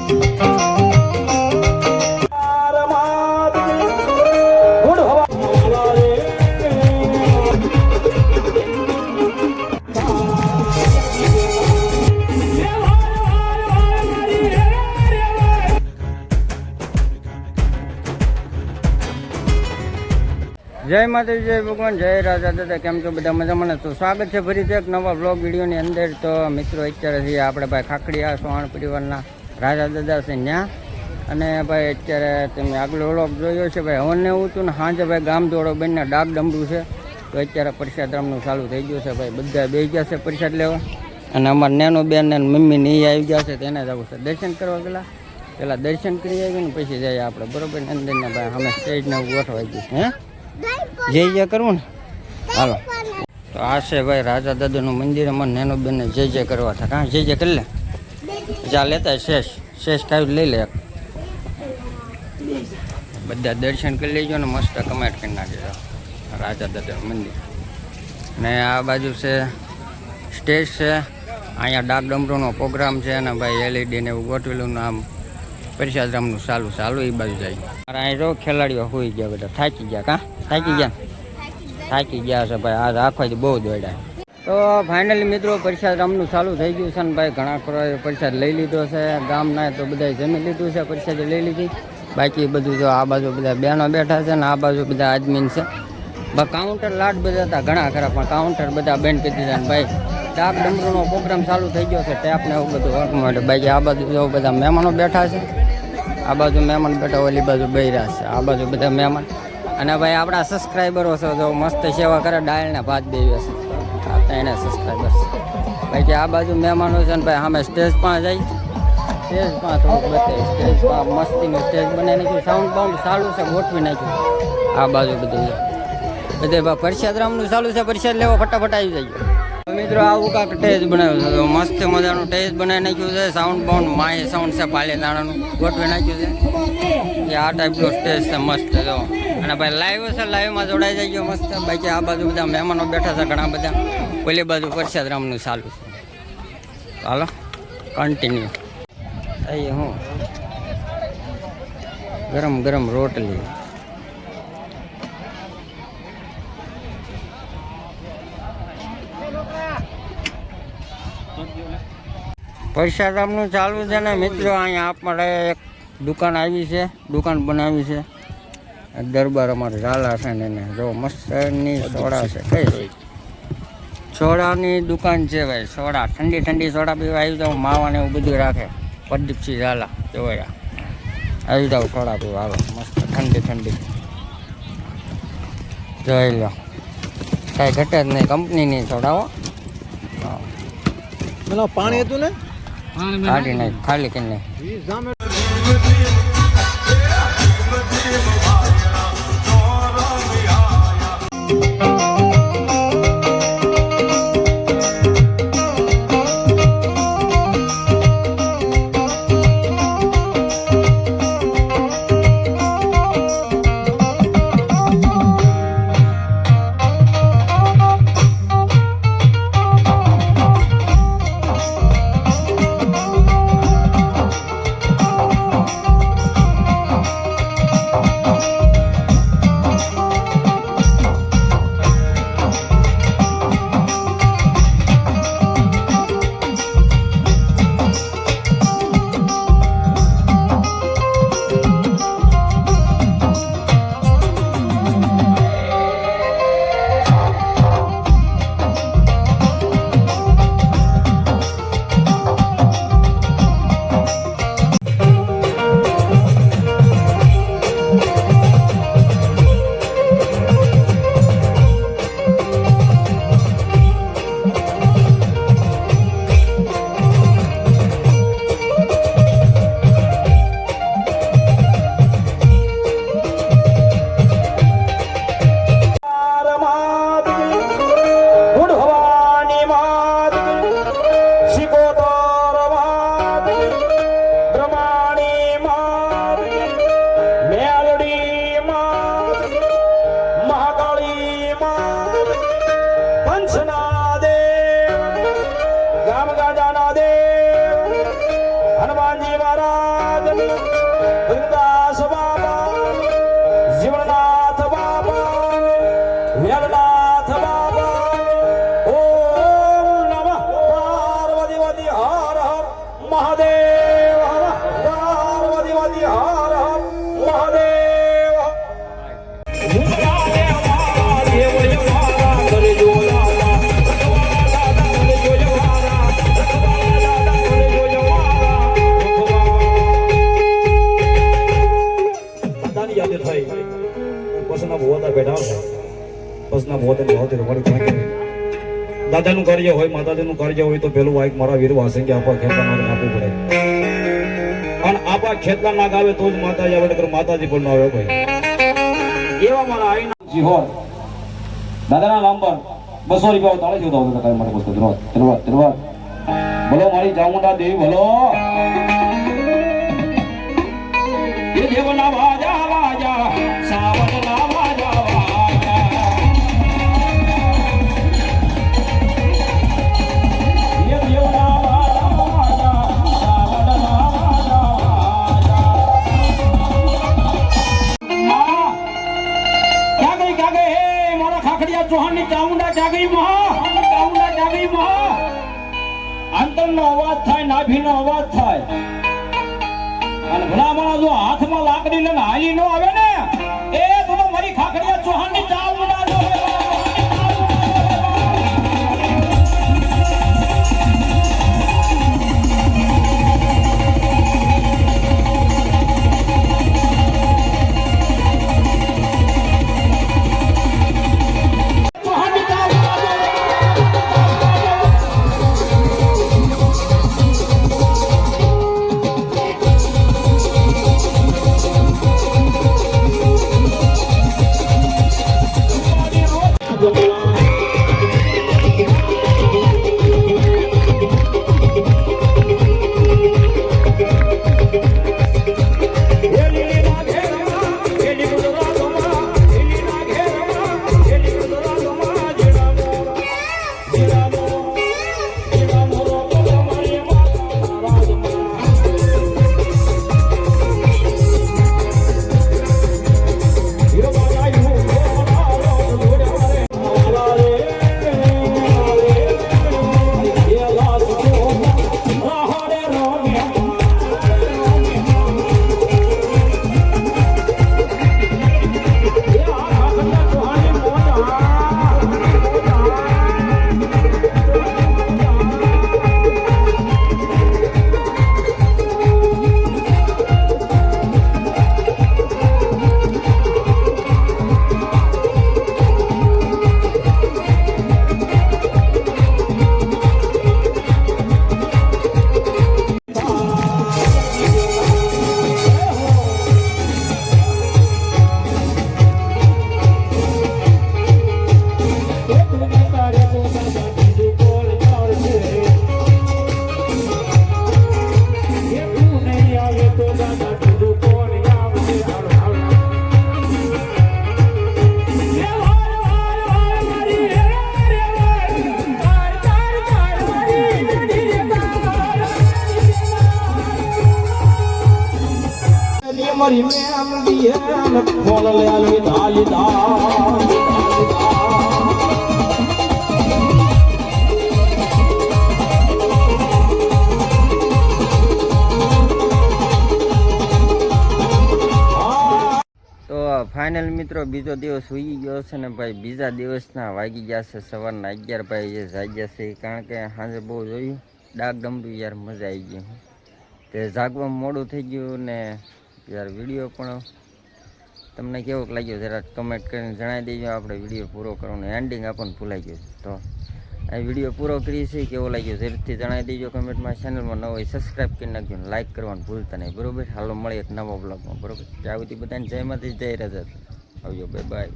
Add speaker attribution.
Speaker 1: જય માતાજી, જય ભગવાન, જય રાજા દાદા. કેમ છો બધા મજામાં? તો સ્વાગત છે ફરીથી એક નવા બ્લોગ વિડીયોની અંદર. તો મિત્રો અત્યારે છીએ આપણે ભાઈ ખાખડીયા સોહાણ પરિવારના રાજા દાદા છે ત્યાં. અને ભાઈ અત્યારે તમે આગલો વ્લોગ જોયો છે ભાઈ હવનને એવું હતું ને સાંજે ભાઈ ગામ દોડો બનીને ડાક ડમરું છે. તો અત્યારે પ્રસાદ રામનું ચાલુ થઈ ગયું છે ભાઈ. બધા બેસી ગયા છે પ્રસાદ લેવા. અને અમારા નેનો બેન ને મમ્મી ને આવી ગયા છે તેને જવું છે દર્શન કરવા. પેલા દર્શન કરી આવી ને પછી જઈએ આપણે બરોબર. અંદરના ભાઈ અમે સ્ટેજને ગોઠવાઈ ગયું હે જય જય કરવું ને હાલો. તો આ છે ભાઈ રાજા દાદાનું મંદિર. અમારે નેનો બેનને જય જય કરવા થાય. કાં જય જય કરી લે જા લેતા શેષ ખાવી લઈ લે. બધા દર્શન કરી લેજો ને મસ્ત કમેન્ટ કરી નાખજો રાજા દાદાનું મંદિર. ને આ બાજુ છે સ્ટેજ છે. અહીંયા ડાક ડમરૂનો પ્રોગ્રામ છે અને ભાઈ એલઈડી ને એવું ગોઠવેલું આમ પ્રસાદ રામનું ચાલુ એ બાજુ જાય. અહીં જો ખેલાડીઓ હોઈ ગયા બધા થાકી ગયા. કાં થાકી ગયા છે ભાઈ. આજ આખો બહુ દોડ્યા. તો ફાઇનલી મિત્રો પ્રસાદ રામનું ચાલુ થઈ ગયું છે ને ભાઈ ઘણા પ્રસાદ લઈ લીધો છે. ગામના તો બધા જમી લીધું છે, પ્રસાદ લઈ લીધી. બાકી બધું જો આ બાજુ બધા બહેનો બેઠા છે ને આ બાજુ બધા આદમીન છે. કાઉન્ટર લાટ બધા હતા ઘણા ખરા પણ કાઉન્ટર બધા બેન્ડ કરી દીધા. ભાઈ ડાક ડમરૂનો પ્રોગ્રામ ચાલુ થઈ ગયો છે. ટેપને એવું બધું વર્ક માટે. બાકી આ બાજુ જો બધા મહેમાનો બેઠા છે. આ બાજુ મહેમાન બેઠા, ઓલી બાજુ બૈરા છે. આ બાજુ બધા મહેમાન. અને ભાઈ આપણા સબસ્ક્રાઈબરો છે જો મસ્ત સેવા કરે, ડાળને ભાત દેવે છે. એને સબસ્ક્રાઈબર છે. બાકી આ બાજુ મહેમાનો છે ને ભાઈ અમે સ્ટેજ પાસે જઈ. સ્ટેજ પાસે થોડુંક બતાવી. સ્ટેજ પાસે મસ્તીનું સ્ટેજ બનાવી નાખ્યું. સાઉન્ડ બાઉન્ડ ચાલુ છે, ગોઠવી નાખ્યું. આ બાજુ બધું બધે પ્રસાદ રામનું ચાલુ છે. પ્રસાદ લેવો ફટાફટ આવી જાય. મિત્રો આવું કાંક ટેજ બનાવ્યું છે. મસ્ત મજાનું ટેજ બનાવી નાખ્યું છે. સાઉન્ડ બાઉન્ડ માય સાઉન્ડ છે પાલે દાણાનું ગોઠવી નાખ્યું છે. એ આ ટાઈપનો સ્ટેજ છે મસ્ત જો. અને ભાઈ લાઈવ છે, લાઈવમાં જોડાઈ જાય ગયો મસ્ત. બાકી આ બાજુ બધા મહેમાનો બેઠા છે ઘણા બધા. પેલી બાજુ પ્રસાદ રામનું ચાલુ છે. હાલો કન્ટિન્યુ થઈ. હું ગરમ ગરમ રોટલી. પ્રસાદ રામનું ચાલુ છે ને મિત્રો. અહીંયા આપણે એક દુકાન આવી છે, દુકાન બનાવી છે. દરબાર અમારે ઝાલા છે ને એને જો મસ્તની સોડા છે. કઈ સોડાની દુકાન છે ભાઈ. સોડા ઠંડી ઠંડી સોડા પીવા આવી જાવ. માવા ને એવું બધું રાખે. પ્રદીપસિંહ ઝાલા જોયા આવી જાવ સોડા પીવા. હાલો મસ્ત ઠંડી ઠંડી જોઈ લો. કાંઈ ઘટે જ નહીં, કંપનીની સોડા હો.
Speaker 2: પાણી હતું ને
Speaker 1: કાઢી નહીં ખાલી કરી નહીં.
Speaker 2: હરિદાસ બાબા જીવનાથ બાબા વેલનાથ બાબા ઓમ નમઃ પાર્વતી હર હર મહાદેવ પાર્વતી હર હર મહાદેવ દાદાનું કાર્ય હોય માતાજીનું કાર્ય હોય તો પેલું વાઈક મારા વીર વાસંગી આપવા ખેતલા મારે આપવું પડે અને આપા ખેતલા ના ગાવે તો જ માતાજી આવે નકર માતાજી પણ ના આવે ભાઈ એવા મારા આઈના જી હોય દાદાના નામ પર 200 રૂપિયા તાળે જોતા હોય કાય માટે બોલતો ધન્યવાદ બોલો મારી ચામુંડા દેવી બોલો એ દેવના વાજા વાજા સાવનના વાજા ચૌહાણની ચામુંડા જાગી મહા અંતરનો અવાજ થાય નાભીનો અવાજ થાય અને ભલામણા જો હાથમાં લાકડી લઈને હાલી ન આવે ને એ તો મારી ખાખડિયા ચૌહાણની ચામુંડા જો મારી મેમ દીએ ફોલ લે આલી ધાલી ધા
Speaker 1: ફાઇનલ મિત્રો બીજો દિવસ હોઈ ગયો છે ને ભાઈ બીજા દિવસના વાગી ગયા છે સવારના 11 ભાઈ જે જાગ્યા છે કારણ કે સાંજે બહુ જોયું ડાક ડમરું યાર મજા આવી ગઈ તે જાગવામાં મોડું થઈ ગયું ને યાર વિડીયો પણ તમને કેવો લાગ્યો જરા કમેન્ટ કરીને જણાવી દેજો. આપણે વિડીયો પૂરો કરવાનો એન્ડિંગ આપણને ભૂલાઈ ગયું તો આ વિડીયો પૂરો કરી છે કેવો લાગ્યો જરૂરથી જણાવી દેજો કમેન્ટમાં. ચેનલમાં ન હોય સબસ્ક્રાઈબ કરી નાખજો, લાઇક કરવાનું ભૂલતા નહીં બરાબર. હાલો મળીએ એક નવા બ્લોગમાં બરાબર. ત્યાં સુધી બધાને જય માતાજી જય રાજા આવજો બાય બાય.